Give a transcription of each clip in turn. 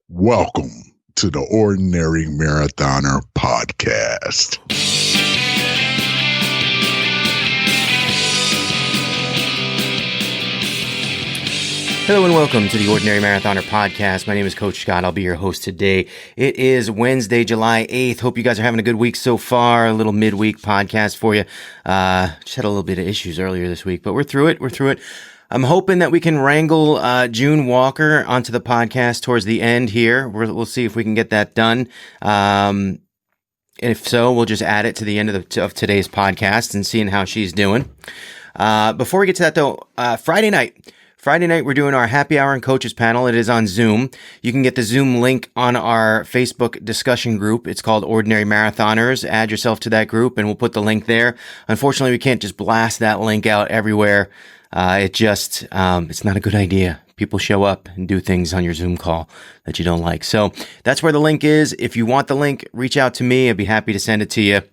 Welcome to the Ordinary Marathoner Podcast. Hello and welcome to the Ordinary Marathoner Podcast. My name is Coach Scott. I'll be your host today. It is Wednesday, July 8th. Hope you guys are having a good week so far. A little midweek podcast for you. Just had a little bit of issues earlier this week, but we're through it. I'm hoping that we can wrangle June Walker onto the podcast towards the end here. We'll see if we can get that done. And if so, we'll just add it to the end of today's podcast and seeing how she's doing. Before we get to that though, Friday night, we're doing our happy hour and coaches panel. It is on Zoom. You can get the Zoom link on our Facebook discussion group. It's called Ordinary Marathoners. Add yourself to that group and we'll put the link there. Unfortunately, we can't just blast that link out everywhere. It's not a good idea. People show up and do things on your Zoom call that you don't like. So that's where the link is. If you want the link, reach out to me. I'd be happy to send it to you.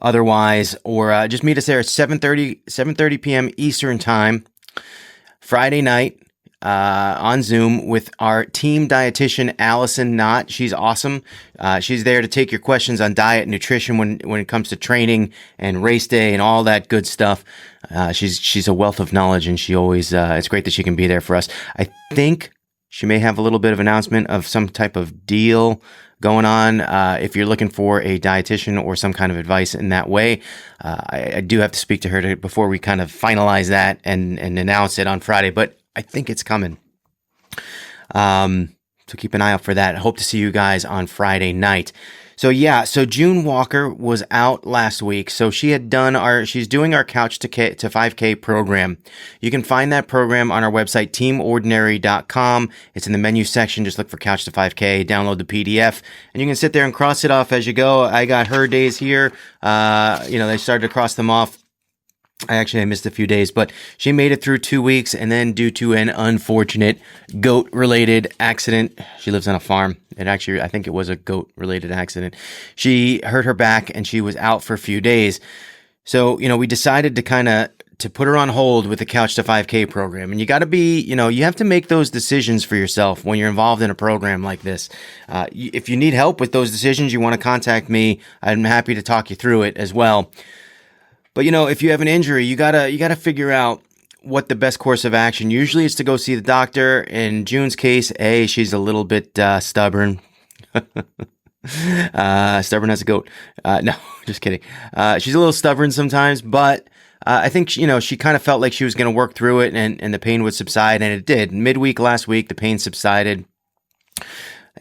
Otherwise, or just meet us there at 7:30 p.m. Eastern time. Friday night on Zoom with our team dietitian, Allison Knott. She's awesome. She's there to take your questions on diet and nutrition when it comes to training and race day and all that good stuff. She's a wealth of knowledge, and she always it's great that she can be there for us. I think she may have a little bit of announcement of some type of deal going on. If you're looking for a dietitian or some kind of advice in that way, I do have to speak to her before we kind of finalize that and announce it on Friday, but I think it's coming. So keep an eye out for that. I hope to see you guys on Friday night. So June Walker was out last week. So she's doing our Couch to 5K program. You can find that program on our website, teamordinary.com. It's in the menu section. Just look for Couch to 5K, download the PDF, and you can sit there and cross it off as you go. I got her days here. They started to cross them off. I missed a few days, but she made it through 2 weeks, and then due to an unfortunate goat-related accident, she lives on a farm. I think it was a goat-related accident. She hurt her back, and she was out for a few days. So, we decided to put her on hold with the Couch to 5K program. And you got to you have to make those decisions for yourself when you're involved in a program like this. If you need help with those decisions, you want to contact me. I'm happy to talk you through it as well. But, if you have an injury, you gotta figure out what the best course of action. Usually it's to go see the doctor. In June's case, she's a little bit stubborn. Stubborn as a goat. No, just kidding. She's a little stubborn sometimes, but I think, she kind of felt like she was going to work through it and the pain would subside, and it did. Midweek last week, the pain subsided.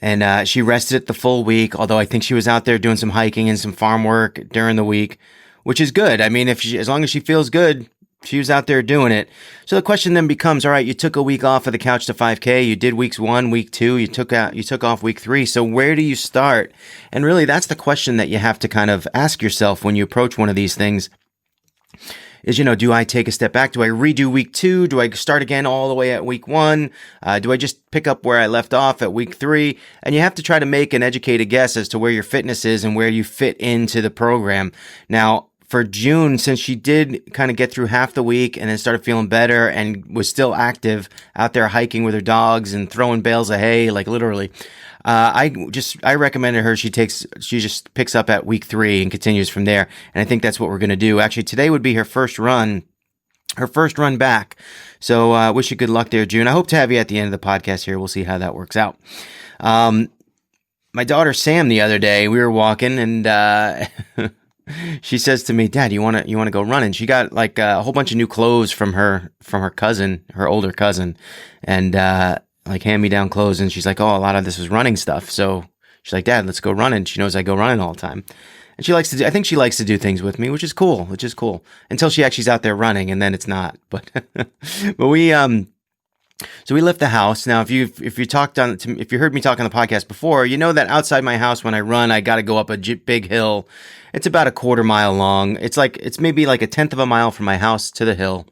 And she rested the full week, although I think she was out there doing some hiking and some farm work during the week, which is good. I mean, as long as she feels good, she was out there doing it. So the question then becomes, all right, you took a week off of the Couch to 5K. You did weeks 1, week 2. You took off week 3. So where do you start? And really, that's the question that you have to kind of ask yourself when you approach one of these things. Is, do I take a step back? Do I redo week 2? Do I start again all the way at week 1? Do I just pick up where I left off at week 3? And you have to try to make an educated guess as to where your fitness is and where you fit into the program. Now, for June, since she did kind of get through half the week and then started feeling better and was still active out there hiking with her dogs and throwing bales of hay, like literally, I recommended her. She just picks up at week 3 and continues from there. And I think that's what we're going to do. Actually, today would be her first run back. So, wish you good luck there, June. I hope to have you at the end of the podcast here. We'll see how that works out. My daughter, Sam, the other day, we were walking and, she says to me, "Dad, you want to go running?" She got like a whole bunch of new clothes from her cousin, her older cousin, and like hand-me-down clothes. And she's like, "Oh, a lot of this was running stuff." So she's like, "Dad, let's go running." She knows I go running all the time, and I think she likes to do things with me, which is cool. Until she actually's out there running, and then it's not. But we So we left the house. Now, if you heard me talk on the podcast before, you know that outside my house when I run, I got to go up a big hill. It's about a quarter mile long. It's maybe like a tenth of a mile from my house to the hill,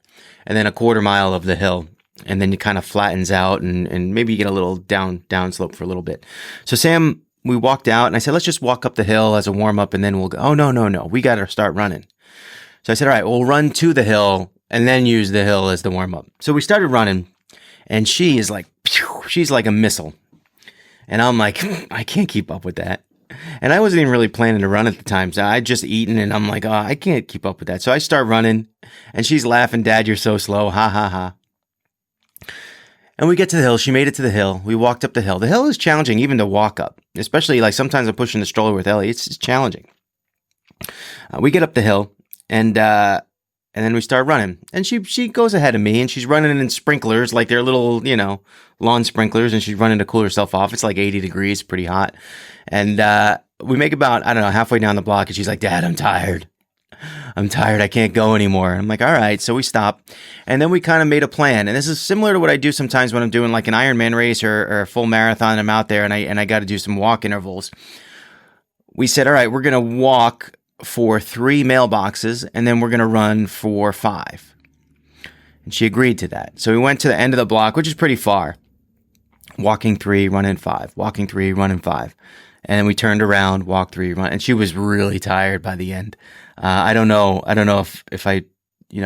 and then a quarter mile of the hill, and then it kind of flattens out, and maybe you get a little down slope for a little bit. So Sam, we walked out, and I said, let's just walk up the hill as a warm up, and then we'll go. Oh no, we got to start running. So I said, all right, we'll run to the hill and then use the hill as the warm up. So we started running. And she's like a missile. And I'm like, I can't keep up with that. And I wasn't even really planning to run at the time. So I'd just eaten and I'm like, oh, I can't keep up with that. So I start running and she's laughing, Dad, you're so slow. Ha ha ha. And we get to the hill. She made it to the hill. We walked up the hill. The hill is challenging even to walk up, especially like sometimes I'm pushing the stroller with Ellie. It's challenging. We get up the hill and then we start running. And she goes ahead of me and she's running in sprinklers, like they're little, lawn sprinklers, and she's running to cool herself off. It's like 80 degrees, pretty hot. And we make about, I don't know, halfway down the block and she's like, Dad, I'm tired. I can't go anymore. I'm like, all right. So we stop. And then we kind of made a plan. And this is similar to what I do sometimes when I'm doing like an Ironman race or a full marathon. I'm out there and I got to do some walk intervals. We said, all right, we're going to walk for 3 mailboxes and then we're going to run for 5. And she agreed to that. So we went to the end of the block, which is pretty far. Walking 3, running 5. Walking 3, running 5. And then we turned around, walked 3, run. And she was really tired by the end. I don't know if I,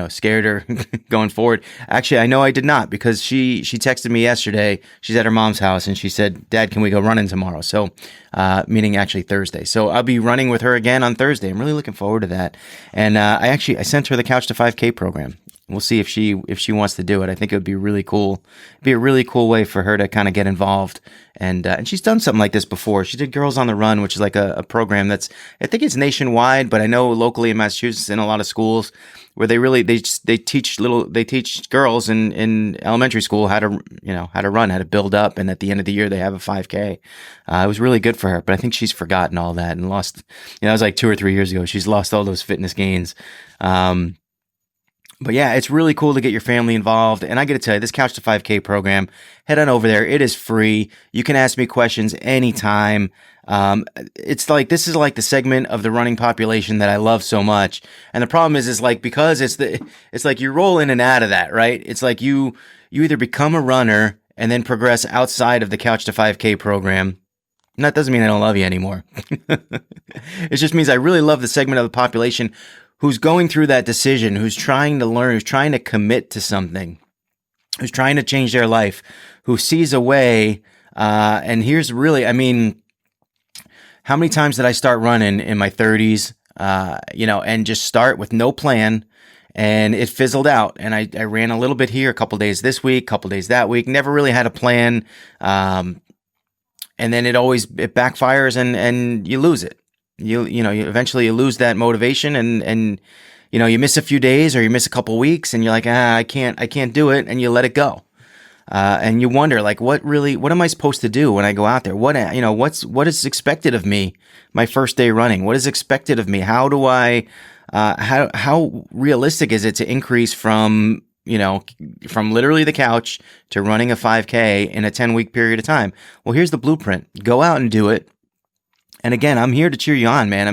scared her going forward. Actually, I know I did not, because she texted me yesterday. She's at her mom's house and she said, Dad, can we go running tomorrow? So, meaning actually Thursday. So I'll be running with her again on Thursday. I'm really looking forward to that. And I sent her the Couch to 5K program. We'll see if she wants to do it. I think it would be really cool. It'd be a really cool way for her to kind of get involved. And she's done something like this before. She did Girls on the Run, which is like a program that's, I think it's nationwide, but I know locally in Massachusetts in a lot of schools where they teach girls in elementary school how to run, how to build up, and at the end of the year they have a 5K. It was really good for her, but I think she's forgotten all that and lost. It was like 2 or 3 years ago. She's lost all those fitness gains. But yeah, it's really cool to get your family involved. And I got to tell you, this Couch to 5K program, head on over there. It is free. You can ask me questions anytime. It's like, this is like the segment of the running population that I love so much. And the problem is like, because it's like you roll in and out of that, right? It's like you either become a runner and then progress outside of the Couch to 5K program. And that doesn't mean I don't love you anymore. It just means I really love the segment of the population who's going through that decision, who's trying to learn, who's trying to commit to something, who's trying to change their life, who sees a way. And here's really, how many times did I start running in my 30s, and just start with no plan, and it fizzled out. And I ran a little bit here, a couple days this week, a couple days that week, never really had a plan. And then it backfires and you lose it. You eventually you lose that motivation and you miss a few days or you miss a couple weeks and you're like, I can't do it. And you let it go. And you wonder, like, what am I supposed to do when I go out there? What is expected of me my first day running? What is expected of me? How do I, how realistic is it to increase from literally the couch to running a 5K in a 10-week period of time? Well, here's the blueprint. Go out and do it. And again, I'm here to cheer you on, man.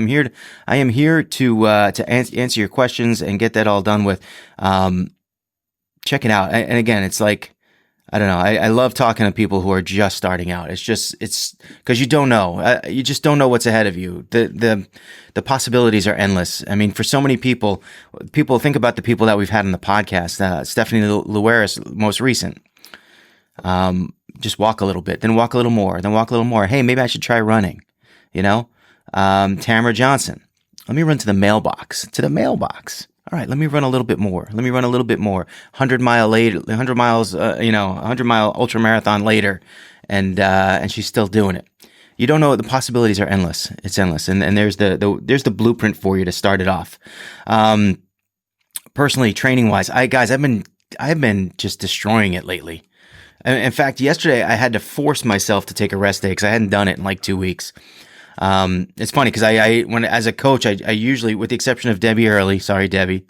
I am here to answer your questions and get that all done with. Check it out. And again, it's like, I don't know. I love talking to people who are just starting out. It's because you don't know. You just don't know what's ahead of you. The possibilities are endless. I mean, for so many people think about the people that we've had on the podcast. Stephanie Lueris, most recent. Just walk a little bit, then walk a little more, then walk a little more. Hey, maybe I should try running. Tamara Johnson, let me run to the mailbox. All right, let me run a little bit more. 100 miles, 100 mile ultra marathon later. And she's still doing it. You don't know, the possibilities are endless. It's endless. And there's the blueprint for you to start it off. Personally, training wise, I've been just destroying it lately. In fact, yesterday I had to force myself to take a rest day because I hadn't done it in like 2 weeks. It's funny because when as a coach, I usually, with the exception of Debbie Early, sorry, Debbie,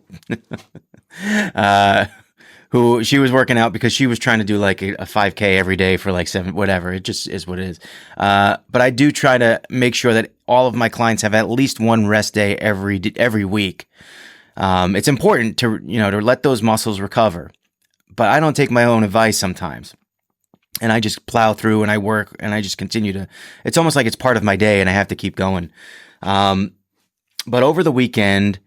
who she was working out because she was trying to do like a 5K every day for like 7, whatever. It just is what it is. But I do try to make sure that all of my clients have at least one rest day every week. It's important to let those muscles recover, but I don't take my own advice sometimes. And I just plow through and I work and I just continue to, it's almost like it's part of my day and I have to keep going. But over the weekend,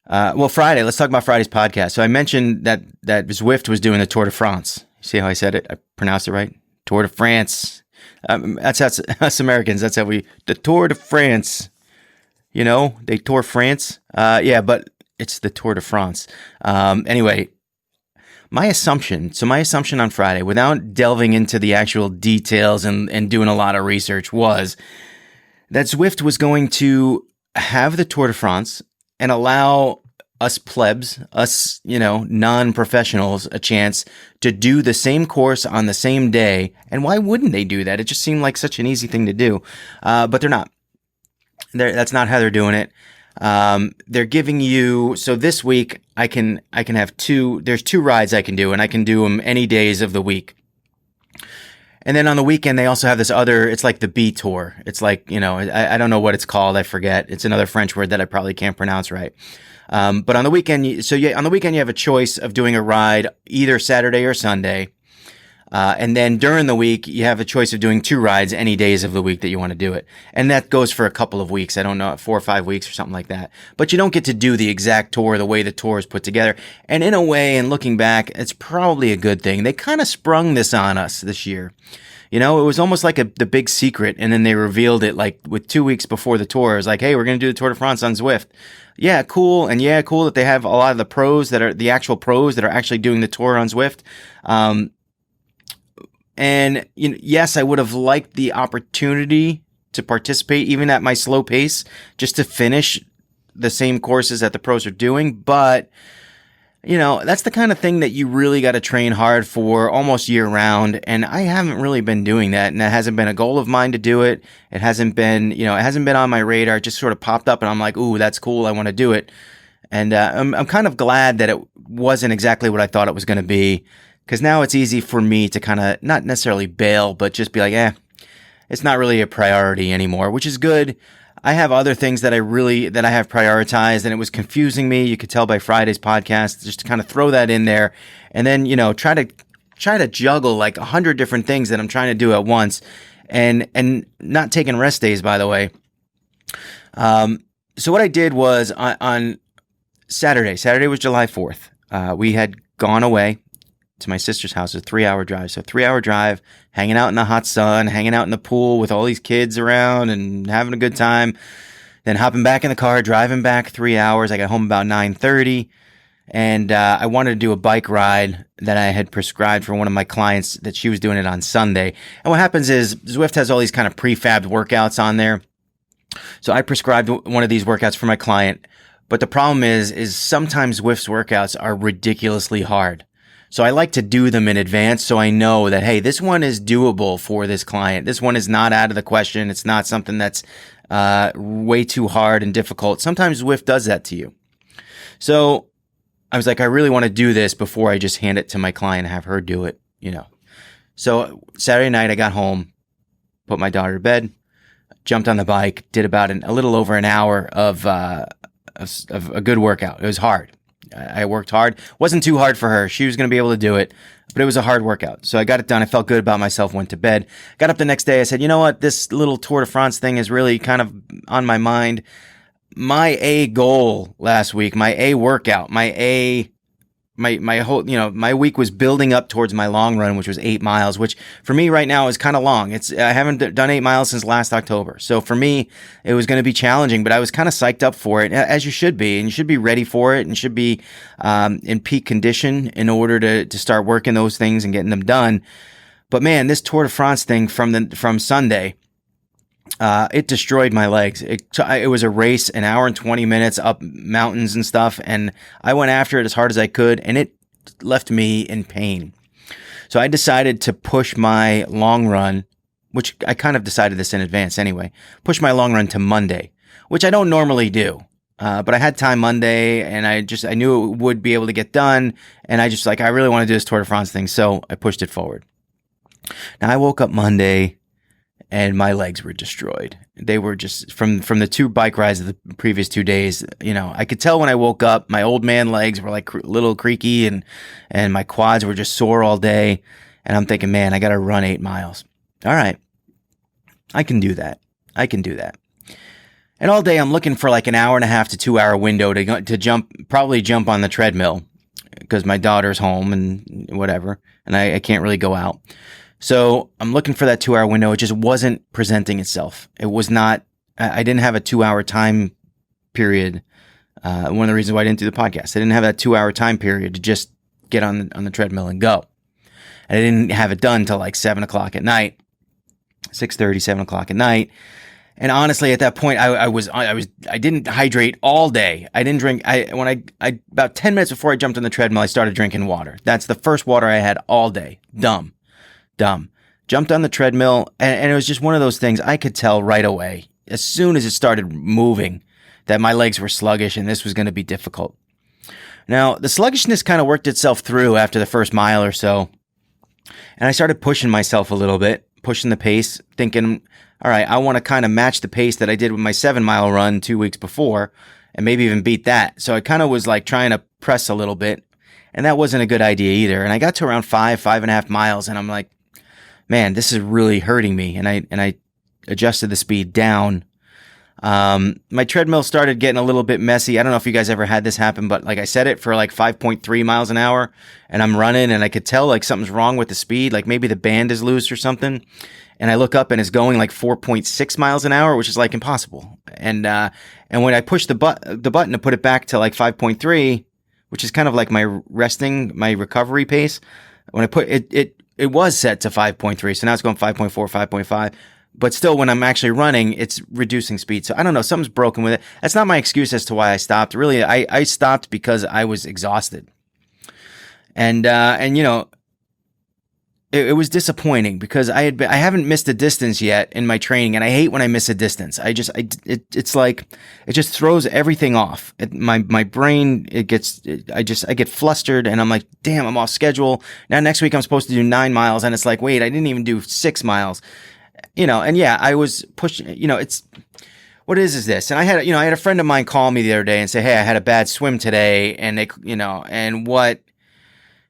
Friday, let's talk about Friday's podcast. So I mentioned that Zwift was doing the Tour de France. See how I said it? I pronounced it right? Tour de France. That's us Americans. That's how the Tour de France. You know, they Tour France. Yeah, but it's the Tour de France. Anyway, my assumption on Friday, without delving into the actual details and doing a lot of research, was that Zwift was going to have the Tour de France and allow us plebs, us, non-professionals, a chance to do the same course on the same day. And why wouldn't they do that? It just seemed like such an easy thing to do. But they're not. That's not how they're doing it. They're giving you, so this week I can have there's 2 rides I can do, and I can do them any days of the week. And then on the weekend, they also have this other, it's like the B tour. It's like, I don't know what it's called. I forget. It's another French word that I probably can't pronounce right. But on the weekend, on the weekend, you have a choice of doing a ride either Saturday or Sunday. And then during the week, you have a choice of doing 2 rides any days of the week that you want to do it. And that goes for a couple of weeks. I don't know, 4 or 5 weeks or something like that. But you don't get to do the exact tour the way the tour is put together. And in a way, and looking back, it's probably a good thing. They kind of sprung this on us this year. It was almost like the big secret. And then they revealed it like with 2 weeks before the tour. It was like, hey, we're going to do the Tour de France on Zwift. Yeah, cool. And yeah, cool that they have a lot of the pros that are the actual pros that are actually doing the tour on Zwift. And yes, I would have liked the opportunity to participate even at my slow pace just to finish the same courses that the pros are doing. But, that's the kind of thing that you really got to train hard for almost year round. And I haven't really been doing that. And that hasn't been a goal of mine to do it. It hasn't been, it hasn't been on my radar. It just sort of popped up and I'm like, ooh, that's cool. I want to do it. And I'm kind of glad that it wasn't exactly what I thought it was going to be. Because now it's easy for me to kind of not necessarily bail, but just be like, it's not really a priority anymore, which is good. I have other things that I have prioritized, and it was confusing me. You could tell by Friday's podcast, just to kind of throw that in there, and then try to juggle like 100 different things that I'm trying to do at once, and not taking rest days, by the way. So what I did was on Saturday. Saturday was July 4th. We had gone away to my sister's house, a 3-hour drive. So 3-hour drive, hanging out in the hot sun, hanging out in the pool with all these kids around and having a good time. Then hopping back in the car, driving back 3 hours. I got home about 9:30, and I wanted to do a bike ride that I had prescribed for one of my clients that she was doing it on Sunday. And what happens is Zwift has all these kind of prefabbed workouts on there. So I prescribed one of these workouts for my client. But the problem is sometimes Zwift's workouts are ridiculously hard. So I like to do them in advance so I know that, hey, this one is doable for this client. This one is not out of the question. It's not something that's way too hard and difficult. Sometimes Zwift does that to you. So I was like, I really want to do this before I just hand it to my client and have her do it, So Saturday night I got home, put my daughter to bed, jumped on the bike, did about a little over an hour of a good workout. It was hard. I worked hard. Wasn't too hard for her. She was going to be able to do it, but it was a hard workout. So I got it done. I felt good about myself, went to bed. Got up the next day. I said, you know what? This little Tour de France thing is really kind of on my mind. My A goal last week, my A workout, my whole, my week was building up towards my long run, which was 8 miles, which for me right now is kind of long. I haven't done 8 miles since last October. So for me, it was going to be challenging, but I was kind of psyched up for it, as you should be, and you should be ready for it and should be in peak condition in order to start working those things and getting them done. But man, this Tour de France thing from Sunday, it destroyed my legs. It was a race, an hour and 20 minutes up mountains and stuff. And I went after it as hard as I could, and it left me in pain. So I decided to push my long run, which I kind of decided this in advance anyway, push my long run to Monday, which I don't normally do. But I had time Monday, and I knew it would be able to get done. And I really want to do this Tour de France thing. So I pushed it forward. Now I woke up Monday, and my legs were destroyed. They were just from the 2 bike rides of the previous 2 days. I could tell when I woke up, my old man legs were like a little creaky, and my quads were just sore all day. And I'm thinking, man, I got to run 8 miles. All right, I can do that. And all day I'm looking for like an hour and a half to 2 hour window to jump on the treadmill because my daughter's home and whatever, and I can't really go out. So I'm looking for that 2 hour window. It just wasn't presenting itself. It was not, I didn't have a 2 hour time period. One of the reasons why I didn't do the podcast, I didn't have that 2 hour time period to just get on the treadmill and go. And I didn't have it done till like 7 o'clock at night, 6:30, 7 o'clock at night. And honestly, at that point, I didn't hydrate all day. I didn't drink. About 10 minutes before I jumped on the treadmill, I started drinking water. That's the first water I had all day. Dumb. Jumped on the treadmill, and it was just one of those things. I could tell right away, as soon as it started moving, that my legs were sluggish and this was going to be difficult. Now, the sluggishness kind of worked itself through after the first mile or so, and I started pushing myself a little bit, pushing the pace, thinking, all right, I want to kind of match the pace that I did with my 7 mile run 2 weeks before, and maybe even beat that. So I kind of was like trying to press a little bit, and that wasn't a good idea either. And I got to around 5.5 miles, and I'm like, man, this is really hurting me. And I adjusted the speed down. My treadmill started getting a little bit messy. I don't know if you guys ever had this happen, but like I set it for like 5.3 miles an hour, and I'm running, and I could tell like something's wrong with the speed. Like maybe the band is loose or something. And I look up and it's going like 4.6 miles an hour, which is like impossible. And when I push the button to put it back to like 5.3, which is kind of like my recovery pace, when I put it was set to 5.3. So now it's going 5.4, 5.5. But still, when I'm actually running, it's reducing speed. So I don't know, something's broken with it. That's not my excuse as to why I stopped. Really, I stopped because I was exhausted. And you know, it was disappointing because I haven't missed a distance yet in my training, and I hate when I miss a distance. It's like it just throws everything off. My brain I get flustered, and I'm like, damn, I'm off schedule. Now next week I'm supposed to do 9 miles, and it's like, wait, I didn't even do 6 miles. You know, and yeah, I was pushing. You know, it's what is this? And I had a friend of mine call me the other day and say, hey, I had a bad swim today, and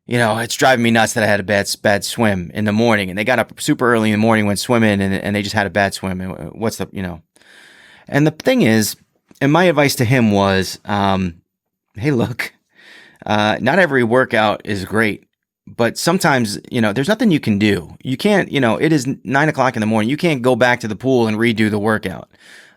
it's driving me nuts that I had a bad swim in the morning. And they got up super early in the morning, went swimming, and they just had a bad swim. And and the thing is, and my advice to him was, hey, look, not every workout is great, but sometimes, there's nothing you can do. You can't, it is 9 o'clock in the morning. You can't go back to the pool and redo the workout.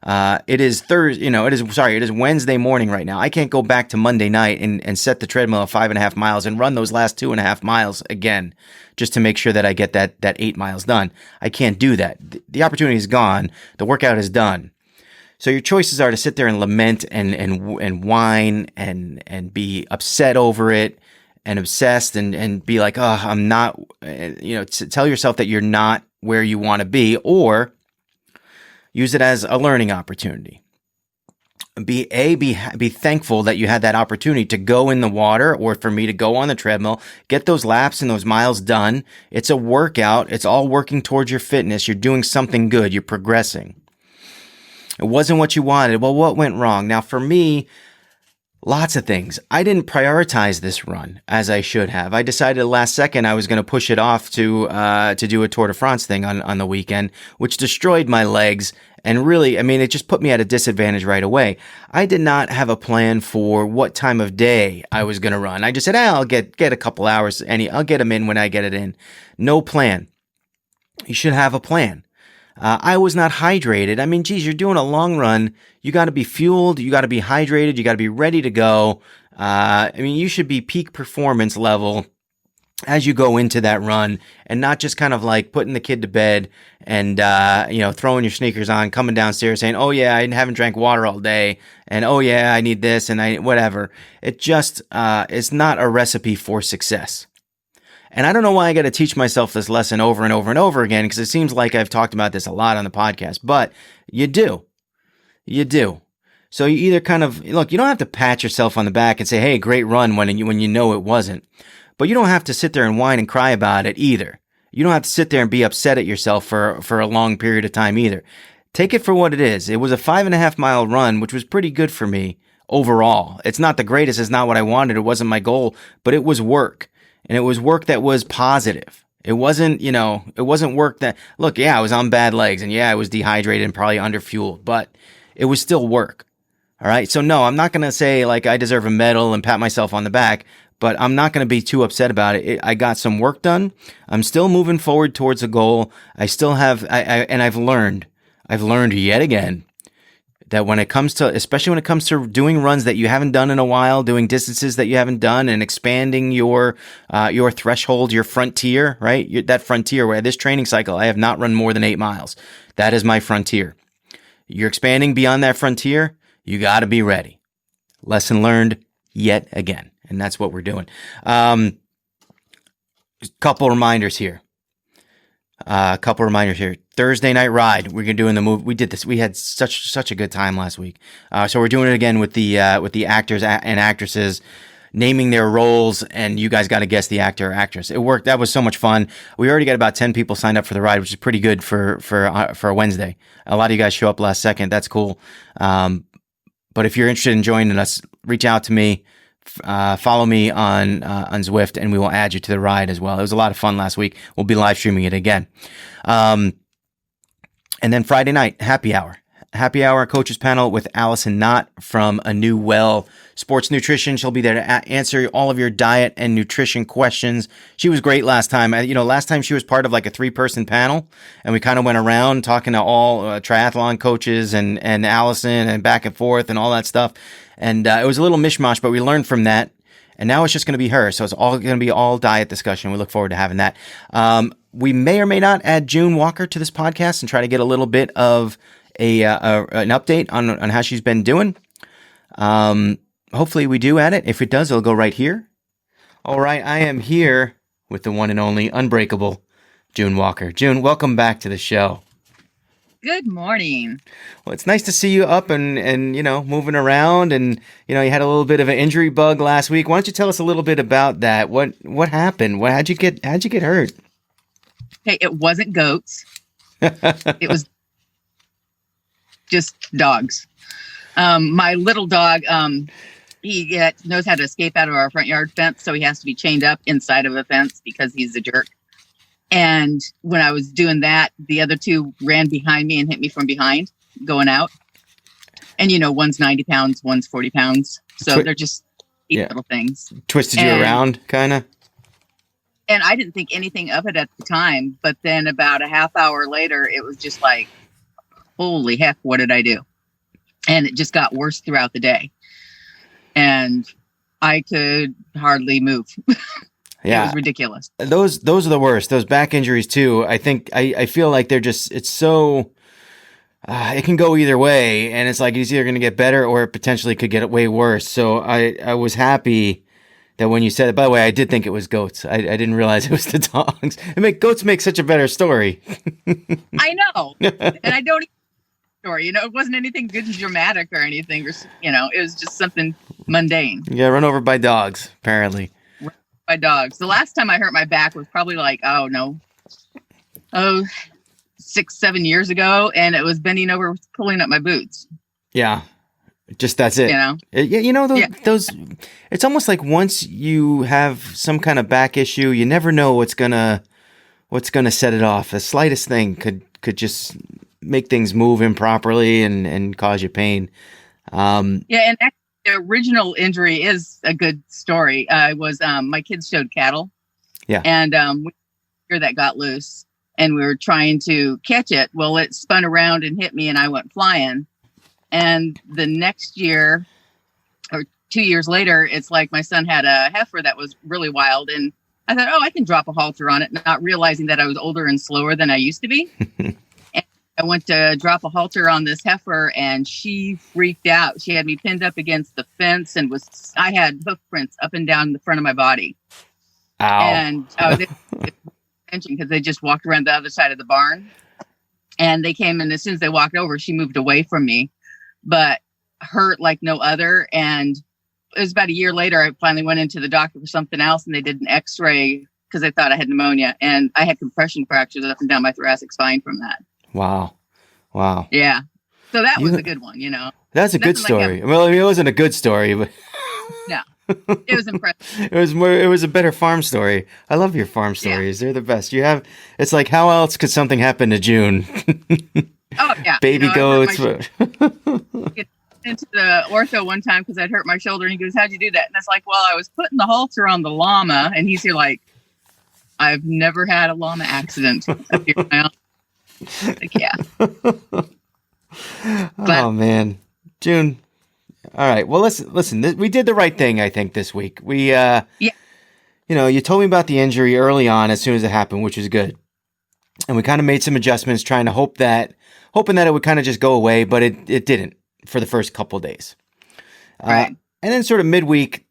It is it is Wednesday morning right now. I can't go back to Monday night and set the treadmill at 5.5 miles and run those last 2.5 miles again, just to make sure that I get that 8 miles done. I can't do that. The opportunity is gone. The workout is done. So your choices are to sit there and lament and whine and be upset over it and obsessed and be like, oh, I'm not, tell yourself that you're not where you want to be, or use it as a learning opportunity. Be thankful that you had that opportunity to go in the water, or for me to go on the treadmill, get those laps and those miles done. It's a workout. It's all working towards your fitness. You're doing something good. You're progressing. It wasn't what you wanted. Well, what went wrong? Now, for me, lots of things. I didn't prioritize this run as I should have. I decided last second I was going to push it off to do a Tour de France thing on the weekend, which destroyed my legs. And really, it just put me at a disadvantage right away. I did not have a plan for what time of day I was going to run. I just said, I'll get a couple hours. I'll get them in when I get it in. No plan. You should have a plan. I was not hydrated. You're doing a long run. You got to be fueled. You got to be hydrated. You got to be ready to go. You should be peak performance level as you go into that run, and not just kind of like putting the kid to bed and, throwing your sneakers on, coming downstairs saying, oh yeah, I haven't drank water all day. And oh yeah, I need this and whatever. It just, it's not a recipe for success. And I don't know why I got to teach myself this lesson over and over and over again, because it seems like I've talked about this a lot on the podcast, but you do. You do. So you either kind of, look, you don't have to pat yourself on the back and say, hey, great run when you know it wasn't. But you don't have to sit there and whine and cry about it either. You don't have to sit there and be upset at yourself for a long period of time either. Take it for what it is. It was a 5.5 mile run, which was pretty good for me overall. It's not the greatest. It's not what I wanted. It wasn't my goal, but it was work. And it was work that was positive. It wasn't, it wasn't work that, look, yeah, I was on bad legs, and yeah, I was dehydrated and probably underfueled, but it was still work. All right. So no, I'm not going to say like I deserve a medal and pat myself on the back, but I'm not going to be too upset about it. I got some work done. I'm still moving forward towards a goal. I still have, and I've learned yet again that when it comes to, especially when it comes to doing runs that you haven't done in a while, doing distances that you haven't done, and expanding your threshold, your frontier, right? That frontier where this training cycle, I have not run more than 8 miles. That is my frontier. You're expanding beyond that frontier. You got to be ready. Lesson learned yet again. And that's what we're doing. Couple reminders here. Thursday night ride. We're gonna do in the movie. We did this. We had such a good time last week. So we're doing it again with the actors and actresses naming their roles, and you guys got to guess the actor or actress. It worked. That was so much fun. We already got about 10 people signed up for the ride, which is pretty good for a Wednesday. A lot of you guys show up last second. That's cool. But if you're interested in joining us, reach out to me. Follow me on Zwift, and we will add you to the ride as well. It was a lot of fun last week. We'll be live streaming it again. And then Friday night, happy hour coaches panel with Allison Knott from A New Well Sports Nutrition. She'll be there to answer all of your diet and nutrition questions. She was great last time. Last time she was part of like a 3-person panel, and we kind of went around talking to all triathlon coaches and Allison and back and forth and all that stuff. And it was a little mishmash, but we learned from that. And now it's just going to be her. So it's all going to be all diet discussion. We look forward to having that. We may or may not add June Walker to this podcast and try to get a little bit of an update on how she's been doing. Hopefully we do add it. If it does, it'll go right here. All right. I am here with the one and only unbreakable June Walker. June, welcome back to the show. Good morning. Well, it's nice to see you up and moving around, and you had a little bit of an injury bug last week. Why don't you tell us a little bit about that? What happened? How'd you get hurt? Hey, it wasn't goats. It was just dogs. My little dog, he knows how to escape out of our front yard fence, so he has to be chained up inside of a fence because he's a jerk. And when I was doing that, the other two ran behind me and hit me from behind going out. And, one's 90 pounds, one's 40 pounds. So they're just little things. Twisted you around, kind of? And I didn't think anything of it at the time. But then about a half hour later, it was just like, holy heck, what did I do? And it just got worse throughout the day. And I could hardly move. Yeah, it was ridiculous. Those are the worst. Those back injuries too. I think I feel like they're just. It's so. It can go either way, and it's like it's either going to get better or it potentially could get way worse. So I was happy that when you said it. By the way, I did think it was goats. I didn't realize it was the dogs. Goats make such a better story. I know, and I don't. Story, it wasn't anything good and dramatic or anything. It was just something mundane. Yeah, run over by dogs. Apparently. By dogs. The last time I hurt my back was probably 6-7 years ago, and it was bending over pulling up my boots. Yeah, just that's it. Those it's almost like once you have some kind of back issue, you never know what's gonna set it off. The slightest thing could just make things move improperly and cause you pain. And the original injury is a good story. My kids showed cattle. Yeah. And that got loose, and we were trying to catch it. Well, it spun around and hit me, and I went flying. And the next year, or 2 years later, it's like my son had a heifer that was really wild, and I thought, I can drop a halter on it, not realizing that I was older and slower than I used to be. I went to drop a halter on this heifer, and she freaked out. She had me pinned up against the fence, and I had hoof prints up and down the front of my body. Ow. And because they just walked around the other side of the barn, and they came, and as soon as they walked over, she moved away from me, but hurt like no other. And it was about a year later, I finally went into the doctor for something else, and they did an x-ray because they thought I had pneumonia, and I had compression fractures up and down my thoracic spine from that. Wow. Yeah. So that was a good one, That's a good story. It wasn't a good story, but no, it was impressive. It was a better farm story. I love your farm stories. Yeah. They're the best. It's like, how else could something happen to June? Oh yeah. Baby goats. into the ortho one time because I'd hurt my shoulder, and he goes, "How'd you do that?" And I was like, "Well, I was putting the halter on the llama," and he's here like, "I've never had a llama accident." Like, yeah. Oh man, June. All right. Well, listen. We did the right thing, I think, this week. We, Yeah. You know, you told me about the injury early on, as soon as it happened, which was good, and we kind of made some adjustments, hoping that it would kind of just go away, but it didn't for the first couple of days. Right. And then, sort of midweek,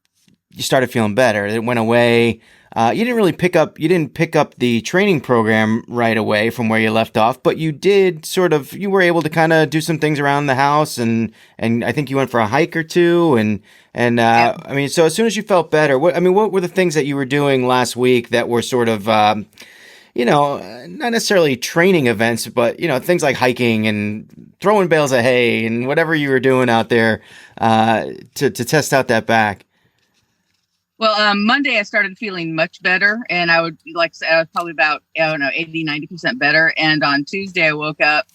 you started feeling better. It went away. You didn't pick up the training program right away from where you left off, but you did you were able to kind of do some things around the house, and I think you went for a hike or two, and Yeah. I mean, so as soon as you felt better, what were the things that you were doing last week that were sort of, not necessarily training events, but, things like hiking and throwing bales of hay and whatever you were doing out there, to test out that back? Well, Monday I started feeling much better, and I would, like I said, I was probably about, 80, 90% better. And on Tuesday I woke up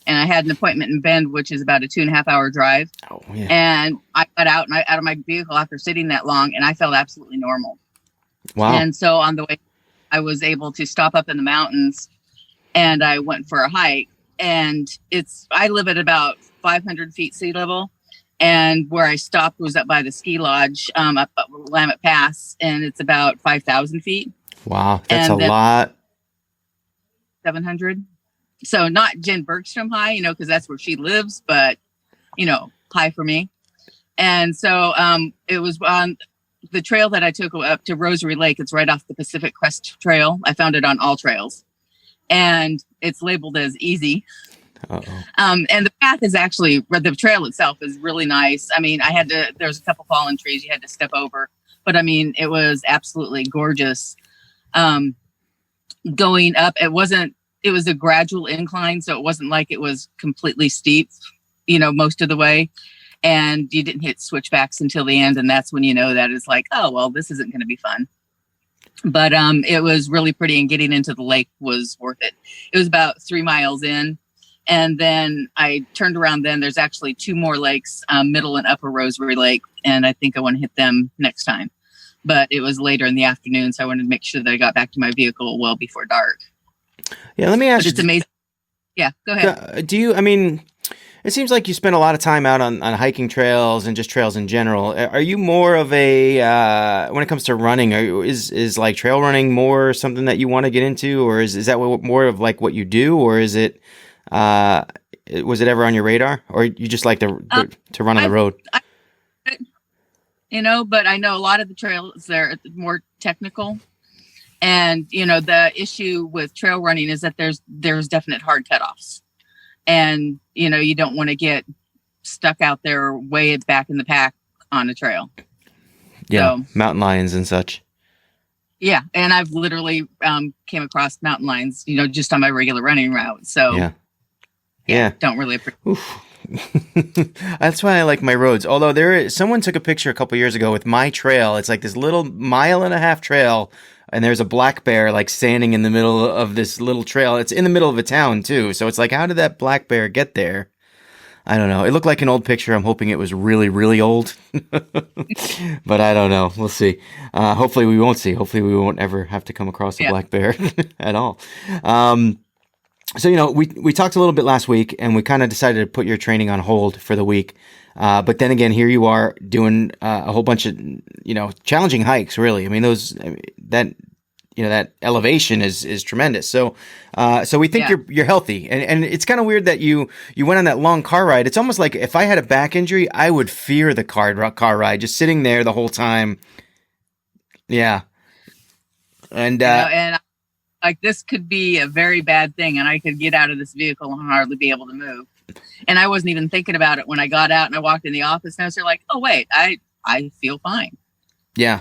and I had an appointment in Bend, which is about a 2.5 hour drive. Oh, yeah. And I got out of my vehicle after sitting that long, and I felt absolutely normal. Wow. And so on the way, I was able to stop up in the mountains, and I went for a hike. And I live at about 500 feet sea level. And where I stopped was up by the ski lodge, up Willamette Pass, and it's about 5,000 feet. Wow, that's And a lot. 700. So not Jen Bergstrom high, because that's where she lives, but, high for me. And so it was on the trail that I took up to Rosary Lake. It's right off the Pacific Crest Trail. I found it on All Trails, and it's labeled as easy. Uh-oh. And the path is actually, the trail itself is really nice. I mean, there's a couple fallen trees you had to step over, but I mean, it was absolutely gorgeous. Going up, it was a gradual incline. So it wasn't like it was completely steep, most of the way. And you didn't hit switchbacks until the end. And that's when that it's like, oh, well, this isn't going to be fun. But it was really pretty, and getting into the lake was worth it. It was about 3 miles in. And then I turned around. Then there's actually 2 more lakes, Middle and Upper Rosary Lake. And I think I want to hit them next time. But it was later in the afternoon, so I wanted to make sure that I got back to my vehicle well before dark. Yeah, let me ask you. It's amazing. Yeah, go ahead. It seems like you spend a lot of time out on hiking trails and just trails in general. Are you more of a, when it comes to running, is like trail running more something that you want to get into? Or is that more of like what you do? Or is it, was it ever on your radar, or you just like to run on the road? But I know a lot of the trails, they're more technical, and the issue with trail running is that there's definite hard cutoffs, and you don't want to get stuck out there way back in the pack on a trail. Yeah, so, mountain lions and such. Yeah, and I've literally came across mountain lions, just on my regular running route. So yeah. Don't really appreciate. That's why I like my roads. Although someone took a picture a couple years ago with my trail. It's like this little 1.5-mile trail, and there's a black bear like standing in the middle of this little trail. It's in the middle of a town too. So it's like, how did that black bear get there? I don't know. It looked like an old picture. I'm hoping it was really, really old, but I don't know. We'll see. Hopefully we won't see. Hopefully we won't ever have to come across a black bear at all. So, we talked a little bit last week, and we kind of decided to put your training on hold for the week. But then again, here you are doing a whole bunch of, challenging hikes, really. I mean, that elevation is tremendous. So we think you're healthy, and it's kind of weird that you went on that long car ride. It's almost like if I had a back injury, I would fear the car ride, just sitting there the whole time. Yeah. And like, this could be a very bad thing, and I could get out of this vehicle and hardly be able to move. And I wasn't even thinking about it when I got out and I walked in the office, and I was like, oh wait, I feel fine. Yeah.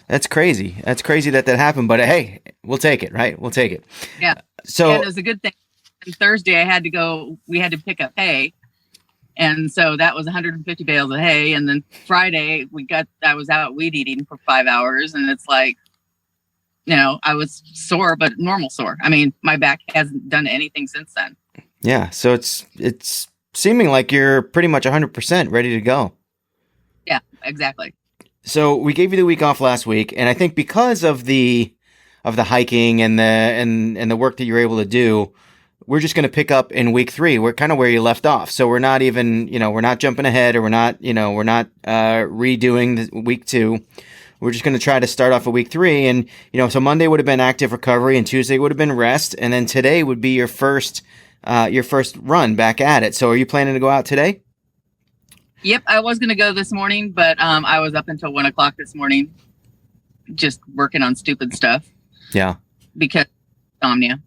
That's crazy. That's crazy that happened, but hey, we'll take it, right? We'll take it. Yeah. So it was a good thing. And Thursday we had to pick up hay. And so that was 150 bales of hay. And then Friday I was out weed eating for 5 hours, and it's like, I was sore, but normal sore. I mean, my back hasn't done anything since then. Yeah. So it's seeming like you're pretty much 100% ready to go. Yeah, exactly. So we gave you the week off last week, and I think because of the hiking and the work that you're able to do, we're just going to pick up in week 3. We're kind of where you left off. So we're not even, we're not jumping ahead, or we're not redoing the week 2. We're just going to try to start off at week 3. And, so Monday would have been active recovery, and Tuesday would have been rest. And then today would be your first run back at it. So are you planning to go out today? Yep. I was going to go this morning, but I was up until 1:00 this morning, just working on stupid stuff. Yeah. Because insomnia.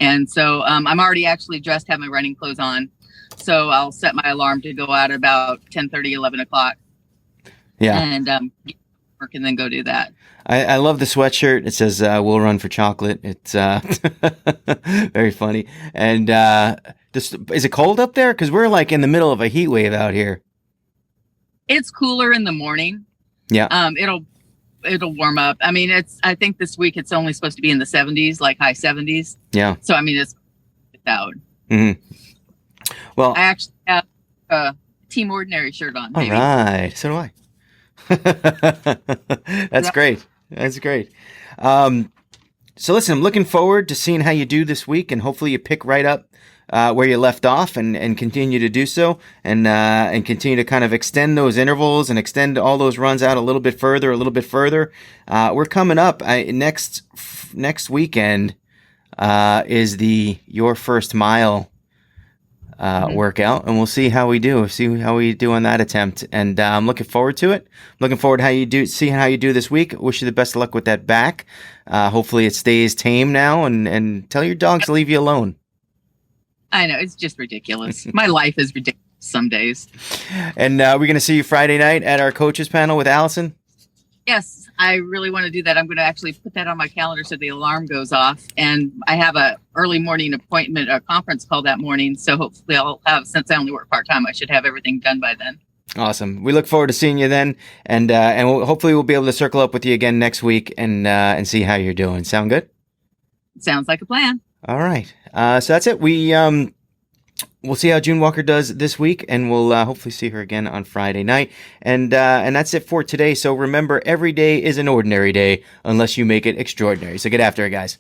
And so I'm already actually dressed, have my running clothes on. So I'll set my alarm to go out about 10:30, 11 o'clock. Yeah. And get work and then go do that. I love the sweatshirt. It says, we'll run for chocolate. It's very funny. And is it cold up there? Because we're like in the middle of a heat wave out here. It's cooler in the morning. Yeah. It'll warm up. I mean, I think this week it's only supposed to be in the 70s, like high 70s. Yeah. So, I mean, it's out. Mm-hmm. Well, I actually have a Team Ordinary shirt on. All right. So do I. That's great. That's great. So listen, I'm looking forward to seeing how you do this week, and hopefully you pick right up where you left off and continue to do so, and continue to kind of extend those intervals and extend all those runs out a little bit further. We're coming up next weekend is your first mile workout, and we'll see how we do. On that attempt, and I'm looking forward to it. Looking forward to seeing how you do this week. Wish you the best of luck with that back. Hopefully it stays tame now, and tell your dogs to leave you alone. I know, it's just ridiculous. My life is ridiculous some days. And we're going to see you Friday night at our coaches panel with Allison. Yes, I really want to do that. I'm going to actually put that on my calendar so the alarm goes off. And I have a early morning appointment, a conference call that morning. So hopefully I'll have, since I only work part-time, I should have everything done by then. Awesome. We look forward to seeing you then. And hopefully we'll be able to circle up with you again next week and see how you're doing. Sound good? Sounds like a plan. All right. So that's it. We'll see how June Walker does this week, and we'll hopefully see her again on Friday night. And that's it for today. So remember, every day is an ordinary day unless you make it extraordinary. So get after it, guys.